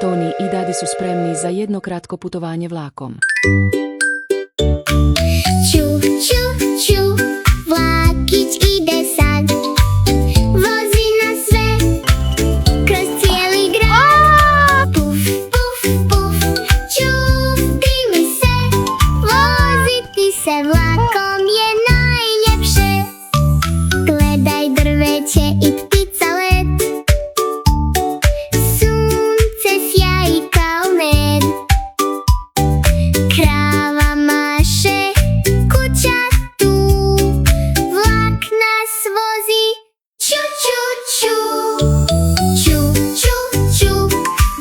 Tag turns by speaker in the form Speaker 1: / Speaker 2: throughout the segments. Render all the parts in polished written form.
Speaker 1: Toni i Dadi su spremni za jedno kratko putovanje vlakom.
Speaker 2: Ču, ču, ču, vlakić ide sad, vozi nas sve kroz cijeli grad. Puf, puf, puf, čuti mi se, voziti se vlakom je najljepše. Gledaj drveće i ptica let, sunce sjaji kao med. Krava maše, kuća tu, vlak nas vozi. Ču, ču, ču, ču, ču, ču,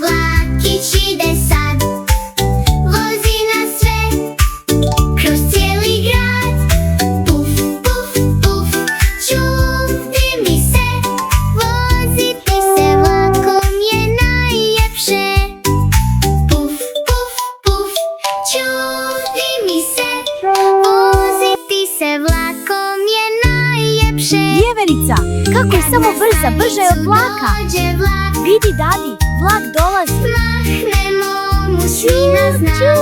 Speaker 2: vlakić ide sad, vozi nas sve kroz cijeli grad. Puf, puf, puf, čuti mi se, voziti se vlakom je najljepše. Puf, puf, puf, čuti mi se, voziti se vlakom je najljepše.
Speaker 3: Vjeverica, kako je samo brza, brža je od vlaka.
Speaker 2: Dođe vlak,
Speaker 3: Vidi, Dadi, vlak dolazi.
Speaker 2: mahnemo mu svi na znak.